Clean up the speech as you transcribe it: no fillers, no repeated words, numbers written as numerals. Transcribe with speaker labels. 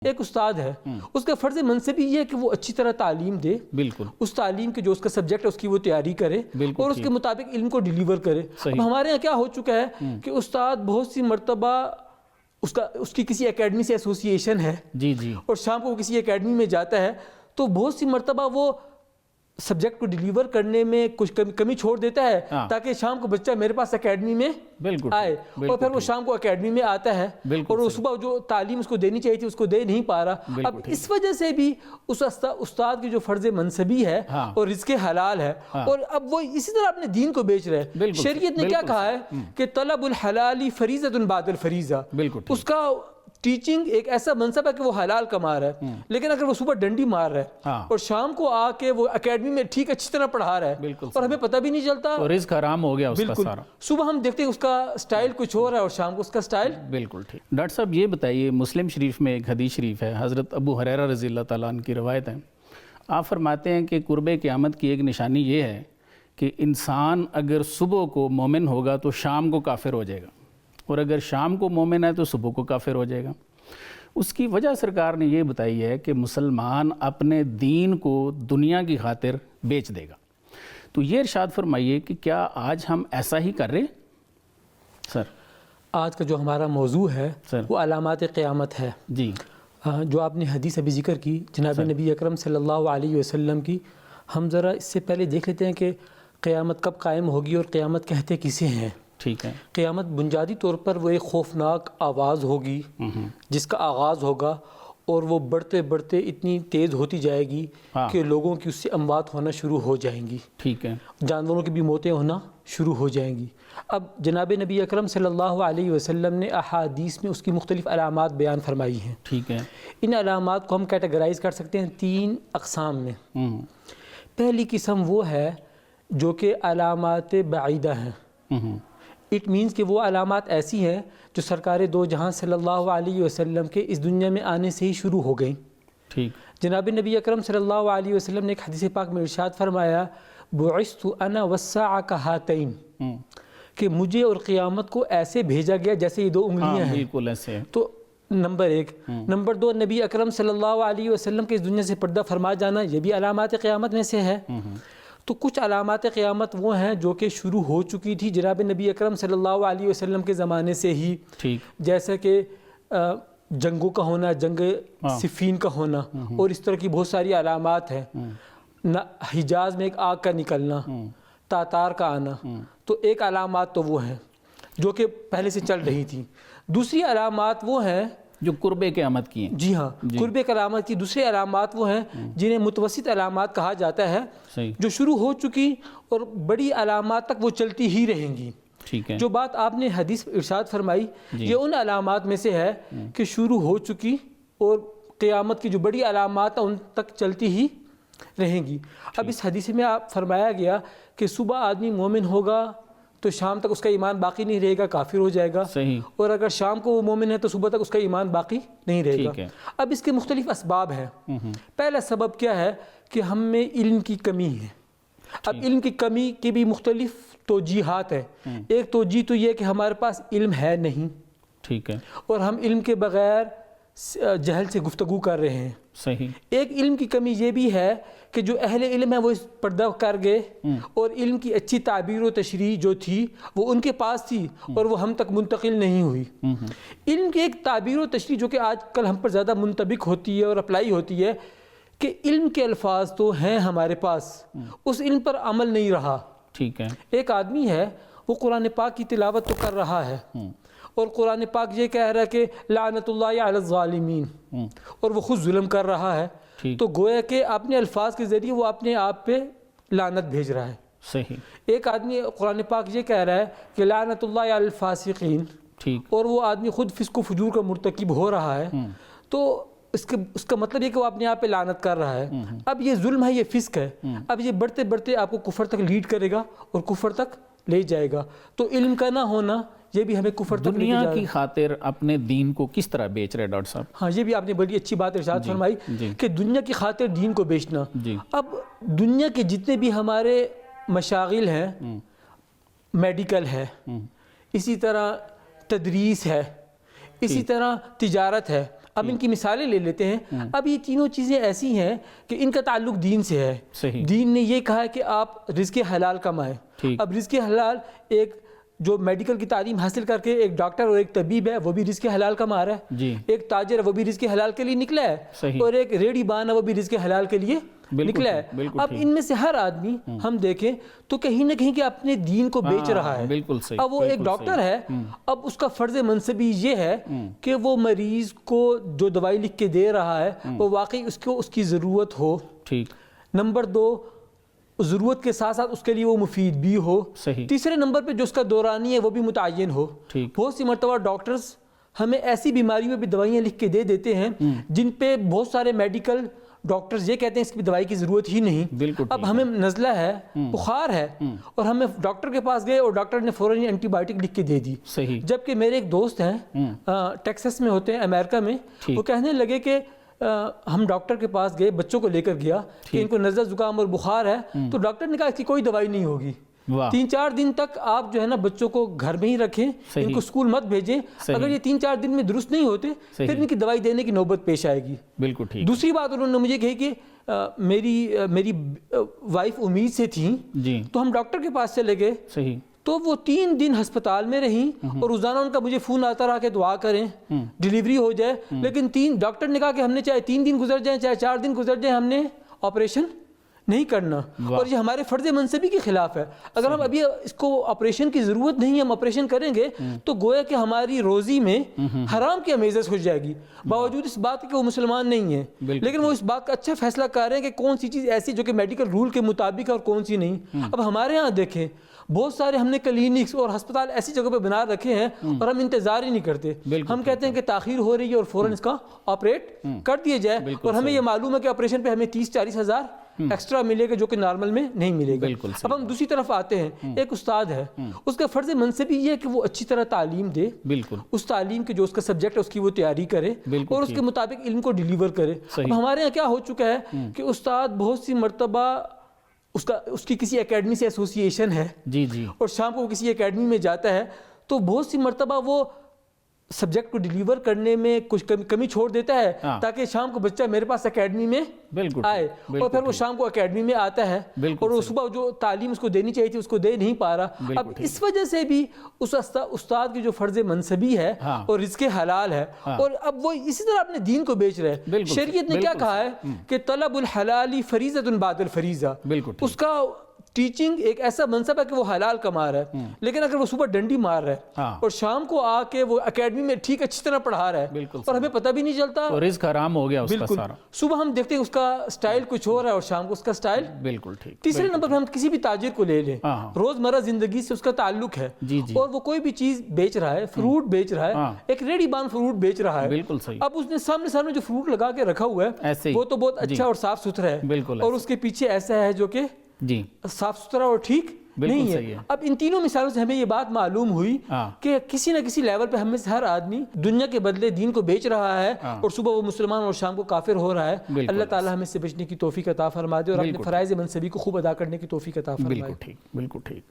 Speaker 1: ایک استاد ہے، اس کا فرض منصب یہ ہے کہ وہ اچھی طرح تعلیم دے،
Speaker 2: بالکل
Speaker 1: اس تعلیم کے جو اس کا سبجیکٹ ہے اس کی وہ تیاری کرے اور اس کے مطابق علم کو ڈیلیور کرے۔ اب ہمارے یہاں کیا ہو چکا ہے کہ استاد بہت سی مرتبہ اس کی کسی اکیڈمی سے ایسوسیشن ہے
Speaker 2: جی جی،
Speaker 1: اور شام کو کسی اکیڈمی میں جاتا ہے تو بہت سی مرتبہ وہ سبجیکٹ کو ڈیلیور کرنے میں کچھ کمی چھوڑ دیتا ہے تاکہ شام کو بچہ میرے پاس اکیڈمی میں آئے، اور پھر وہ شام کو اکیڈمی میں آتا ہے اور وہ صبح جو تعلیم اس کو دینی چاہیے تھی اس کو دے نہیں پا رہا۔ اب اس وجہ سے بھی اس استاد کی جو فرض منصبی ہے اور رزق حلال ہے، اور اب وہ اسی طرح اپنے دین کو بیچ رہے ہیں۔ شریعت نے کیا کہا ہے کہ طلب الحلال فریضۃ بعد الفریضہ، اس کا ٹیچنگ ایک ایسا منصب ہے کہ وہ حلال کما رہا ہے، لیکن اگر وہ صبح ڈنڈی مار رہا ہے اور شام کو آ کے وہ اکیڈمی میں ٹھیک اچھی طرح پڑھا رہا ہے اور ہمیں پتہ بھی نہیں چلتا،
Speaker 2: تو رزق حرام ہو گیا اس کا سارا۔
Speaker 1: صبح ہم دیکھتے ہیں اس کا سٹائل کچھ اور ہے اور شام کو اس کا سٹائل
Speaker 2: بالکل ٹھیک۔ ڈاکٹر صاحب یہ بتائیے، مسلم شریف میں ایک حدیث شریف ہے، حضرت ابو ہریرہ رضی اللہ تعالیٰ عنہ کی روایت ہے، آپ فرماتے ہیں کہ قرب قیامت کی ایک نشانی یہ ہے کہ انسان اگر صبح کو مومن ہوگا تو شام کو کافر ہو جائے گا، اور اگر شام کو مومن ہے تو صبح کو کافر ہو جائے گا۔ اس کی وجہ سرکار نے یہ بتائی ہے کہ مسلمان اپنے دین کو دنیا کی خاطر بیچ دے گا۔ تو یہ ارشاد فرمائیے کہ کیا آج ہم ایسا ہی کر رہے سر؟
Speaker 1: آج کا جو ہمارا موضوع ہے وہ علامات قیامت ہے
Speaker 2: جی،
Speaker 1: جو آپ نے حدیث ابھی ذکر کی جناب نبی اکرم صلی اللہ علیہ وسلم کی۔ ہم ذرا اس سے پہلے دیکھ لیتے ہیں کہ قیامت کب قائم ہوگی اور قیامت کہتے کسے ہیں۔
Speaker 2: ٹھیک ہے۔
Speaker 1: قیامت بنیادی طور پر وہ ایک خوفناک آواز ہوگی جس کا آغاز ہوگا اور وہ بڑھتے بڑھتے اتنی تیز ہوتی جائے گی کہ لوگوں کی اس سے اموات ہونا شروع ہو جائیں گی،
Speaker 2: ٹھیک ہے،
Speaker 1: جانوروں کی بھی موتیں ہونا شروع ہو جائیں گی۔ اب جناب نبی اکرم صلی اللہ علیہ وسلم نے احادیث میں اس کی مختلف علامات بیان فرمائی ہیں۔
Speaker 2: ٹھیک ہے۔
Speaker 1: ان علامات کو ہم کیٹیگرائز کر سکتے ہیں 3 اقسام میں۔ پہلی قسم وہ ہے جو کہ علامات بعیدہ ہیں۔ اٹ مینس کہ وہ علامات ایسی ہیں جو سرکار دو جہاں صلی اللہ علیہ وسلم کے اس دنیا میں آنے سے ہی شروع ہو گئیں۔
Speaker 2: ٹھیک۔
Speaker 1: جناب نبی اکرم صلی اللہ علیہ وسلم نے ایک حدیث پاک میں ارشاد فرمایا بعثت انا والساعة كهاتين، کہ مجھے اور قیامت کو ایسے بھیجا گیا جیسے یہ 2 انگلیاں ہیں۔
Speaker 2: بالکل ایسے ہے۔
Speaker 1: تو نمبر 1۔ نمبر 2، نبی اکرم صلی اللہ علیہ وسلم کے اس دنیا سے پردہ فرما جانا، یہ بھی علامات قیامت میں سے ہے۔ تو کچھ علامات قیامت وہ ہیں جو کہ شروع ہو چکی تھی جناب نبی اکرم صلی اللہ علیہ وسلم کے زمانے سے ہی، جیسے کہ جنگوں کا ہونا، جنگ صفین کا ہونا، اور اس طرح کی بہت ساری علامات ہیں۔ حجاز میں ایک آگ کا نکلنا، تاتار کا آنا، تو ایک علامات تو وہ ہیں جو کہ پہلے سے چل رہی تھی۔ دوسری علامات وہ ہیں
Speaker 2: جو قرب قیامت کی ہیں۔
Speaker 1: جی ہاں، قرب قیامت کی دوسری علامات وہ ہیں جنہیں متوسط علامات کہا جاتا ہے، جو شروع ہو چکی اور بڑی علامات تک وہ چلتی ہی رہیں گی۔
Speaker 2: ٹھیک ہے۔
Speaker 1: جو بات آپ نے حدیث ارشاد فرمائی یہ ان علامات میں سے ہے کہ شروع ہو چکی اور قیامت کی جو بڑی علامات ہیں ان تک چلتی ہی رہیں گی۔ اب اس حدیث میں آپ فرمایا گیا کہ صبح آدمی مومن ہوگا تو شام تک اس کا ایمان باقی نہیں رہے گا، کافر ہو جائے گا، اور اگر شام کو وہ مومن ہے تو صبح تک اس کا ایمان باقی نہیں رہے گا۔ اب اس کے مختلف اسباب ہیں۔ پہلا سبب کیا ہے کہ ہم میں علم کی کمی ہے۔ اب علم کی کمی کی بھی مختلف توجیحات ہیں۔ ایک توجیہ تو یہ کہ ہمارے پاس علم ہے نہیں،
Speaker 2: ٹھیک ہے،
Speaker 1: اور ہم علم کے بغیر جہل سے گفتگو کر رہے ہیں۔
Speaker 2: صحیح۔
Speaker 1: ایک علم کی کمی یہ بھی ہے کہ جو اہل علم ہے وہ اس پردہ کر گئے اور علم کی اچھی تعبیر و تشریح جو تھی وہ ان کے پاس تھی اور وہ ہم تک منتقل نہیں ہوئی۔ علم کی ایک تعبیر و تشریح جو کہ آج کل ہم پر زیادہ منطبق ہوتی ہے اور اپلائی ہوتی ہے کہ علم کے الفاظ تو ہیں ہمارے پاس، اس علم پر عمل نہیں رہا۔
Speaker 2: ٹھیک ہے۔
Speaker 1: ایک آدمی ہے وہ قرآن پاک کی تلاوت تو کر رہا ہے اور قرآن پاک یہ کہہ رہا ہے کہ لعنت اللہ علی الظالمین، اور وہ خود ظلم کر رہا ہے، تو گویا کہ اپنے الفاظ کے ذریعے وہ اپنے آپ پہ لعنت بھیج رہا ہے۔
Speaker 2: صحیح۔
Speaker 1: ایک آدمی قرآن پاک یہ کہہ رہا ہے کہ لعنت اللہ علی الفاسقین، اور وہ آدمی خود فسق و فجور کا مرتکب ہو رہا ہے، تو اس کا مطلب یہ کہ وہ اپنے آپ پہ لعنت کر رہا ہے۔ اب یہ ظلم ہے، یہ فسق ہے، اب یہ بڑھتے بڑھتے آپ کو کفر تک لیڈ کرے گا اور کفر تک لے جائے گا۔ تو علم کا نہ ہونا یہ بھی ہمیں کفر تک لے جائے گا۔
Speaker 2: دنیا کی خاطر اپنے دین کو کس طرح بیچ رہے ڈاکٹر صاحب؟
Speaker 1: ہاں، یہ بھی آپ نے بڑی اچھی بات ارشاد فرمائی کہ دنیا کی خاطر دین کو بیچنا۔ اب دنیا کے جتنے بھی ہمارے مشاغل ہیں، میڈیکل ہے، اسی طرح تدریس ہے، اسی طرح تجارت ہے، اب ان کی مثالیں لے لیتے ہیں. اب یہ تینوں چیزیں ایسی ہیں کہ ان کا تعلق دین سے ہے. دین نے یہ کہا ہے کہ آپ رزق حلال کمائیں. اب رزق حلال ایک جو میڈیکل کی تعلیم حاصل کر کے ایک ڈاکٹر اور ایک طبیب ہے وہ بھی رزق حلال کما رہا ہے. ایک تاجر ہے وہ بھی رزق حلال کے لیے نکلا ہے, اور ایک ریڑھی بان ہے وہ بھی رزق حلال کے لیے نکلا ہے. اب ان میں سے ہر آدمی ہم دیکھیں تو کہیں نہ کہیں کہ اپنے دین کو بیچ رہا ہے. اب وہ ایک ڈاکٹر ہے, اب اس کا فرض منصبی یہ ہے کہ وہ مریض کو جو دوائی لکھ کے دے رہا ہے وہ واقعی اس کی ضرورت ہو. نمبر 2, ضرورت کے ساتھ ساتھ اس کے لیے وہ مفید بھی ہو. تیسرے نمبر پہ جو اس کا دورانی ہے وہ بھی متعین ہو. بہت سی مرتبہ ڈاکٹرز ہمیں ایسی بیماریوں میں بھی دوائیاں لکھ کے دے دیتے ہیں جن پہ بہت سارے میڈیکل ڈاکٹرز یہ کہتے ہیں اس کی دوائی کی ضرورت ہی نہیں. اب ہمیں نزلہ ہے, بخار ہے, اور ہمیں ڈاکٹر کے پاس گئے اور ڈاکٹر نے فوراً اینٹی بائیوٹک لکھ کے دے دی. جبکہ میرے ایک دوست ہیں ٹیکسس میں ہوتے ہیں امریکہ میں, وہ کہنے لگے کہ ہم ڈاکٹر کے پاس گئے, بچوں کو لے کر گیا کہ ان کو نزلہ زکام اور بخار ہے, تو ڈاکٹر نے کہا اس کی کوئی دوائی نہیں ہوگی. 3-4 دن تک آپ جو ہے نا بچوں کو گھر میں ہی رکھیں, ان کو اسکول مت بھیجیں. اگر یہ 3-4 دن میں درست نہیں ہوتے پھر ان کی دوائی دینے کی نوبت پیش آئے گی. دوسری بات انہوں نے مجھے کہی کہ میری وائف امید سے تھیں, تو ہم ڈاکٹر کے پاس چلے گئے, تو وہ 3 دن ہسپتال میں رہیں اور روزانہ ان کا مجھے فون آتا رہا کہ دعا کریں ڈیلیوری ہو جائے. لیکن ڈاکٹر نے کہا کہ ہم نے چاہے 3 دن گزر جائیں چاہے 4 دن گزر جائیں, ہم نے آپریشن نہیں کرنا, اور یہ ہمارے فرض منصبی کے خلاف ہے. اگر ہم ابھی اس کو آپریشن کی ضرورت نہیں ہے, ہم آپریشن کریں گے تو گویا کہ ہماری روزی میں حرام کی امیزش ہو جائے گی, باوجود اس بات کہ وہ مسلمان نہیں ہیں. لیکن وہ اس بات کا اچھا فیصلہ کر رہے ہیں کہ کون سی چیز ایسی جو کہ میڈیکل رول کے مطابق ہے اور کون سی نہیں. اب ہمارے ہاں دیکھیں بہت سارے ہم نے کلینکس اور ہسپتال ایسی جگہ پہ بنا رکھے ہیں اور ہم انتظار ہی نہیں کرتے. ہم کہتے ہیں کہ تاخیر ہو رہی ہے اور فوراً اس کا آپریٹ کر دیا جائے, اور ہمیں یہ معلوم ہے کہ آپریشن پہ ہمیں 30-40 ہزار ایکسٹرا ملے گا جو کہ نارمل میں نہیں ملے گا. اب ہم دوسری طرف آتے ہیں, ایک استاد ہے, اس کا فرض منصبی یہ ہے کہ وہ اچھی طرح تعلیم دے, اس تعلیم کے جو اس کا سبجیکٹ ہے اس کی وہ تیاری کرے اور اس کے مطابق علم کو ڈیلیور کرے. اب ہمارے یہاں کیا ہو چکا ہے کہ استاد بہت سی مرتبہ اس کی کسی اکیڈمی سے ایسوسی ایشن ہے اور شام کو کسی اکیڈمی میں جاتا ہے, تو بہت سی مرتبہ وہ سبجیکٹ کو ڈیلیور کرنے میں کچھ کمی چھوڑ دیتا ہے تاکہ شام کو بچہ میرے پاس اکیڈمی میں آئے, اور پھر وہ شام کو اکیڈمی میں آتا ہے اور وہ صبح جو تعلیم اس کو دینی چاہیے تھی اس کو دے نہیں پا رہا. اب اس وجہ سے بھی اس استاد کی جو فرض منصبی ہے اور رزق حلال ہے, اور اب وہ اسی طرح اپنے دین کو بیچ رہے ہیں. شریعت نے کیا کہا ہے کہ طلب الحلال فریضۃ بعد الفریضہ, اس کا ٹیچنگ ایک ایسا منصب ہے کہ وہ حلال کما رہا ہے, لیکن اگر وہ صبح ڈنڈی مار رہا ہے اور شام کو آ کے وہ اکیڈمی میں ٹھیک اچھی طرح پڑھا رہا ہے اور ہمیں پتہ بھی نہیں چلتا,
Speaker 2: رزق حرام ہو گیا اس کا سارا.
Speaker 1: صبح ہم دیکھتے ہیں اس کا سٹائل کچھ اور ہے اور شام کو اس کا سٹائل
Speaker 2: بالکل ٹھیک.
Speaker 1: تیسرے نمبر پر ہم کسی بھی تاجر کو لے لیں, روزمرہ زندگی سے اس کا تعلق ہے اور وہ کوئی بھی چیز بیچ رہا ہے, فروٹ بیچ رہا ہے, ایک ریڈی بان فروٹ بیچ رہا ہے.
Speaker 2: بالکل صحیح.
Speaker 1: اب اس نے سامنے جو فروٹ لگا کے رکھا ہوا ہے وہ تو بہت اچھا اور صاف ستھرا ہے, اور اس کے پیچھے ایسا ہے جو کہ صاف ستھرا اور ٹھیک نہیں ہے. اب ان تینوں مثالوں سے ہمیں یہ بات معلوم ہوئی کہ کسی نہ کسی لیول پہ ہم میں سے ہر آدمی دنیا کے بدلے دین کو بیچ رہا ہے اور صبح وہ مسلمان اور شام کو کافر ہو رہا ہے. اللہ تعالی ہمیں سے بچنے کی توفیق عطا فرما دے اور اپنے فرائض منصبی کو خوب ادا کرنے کی توفیق عطا فرمائے.
Speaker 2: بالکل ٹھیک.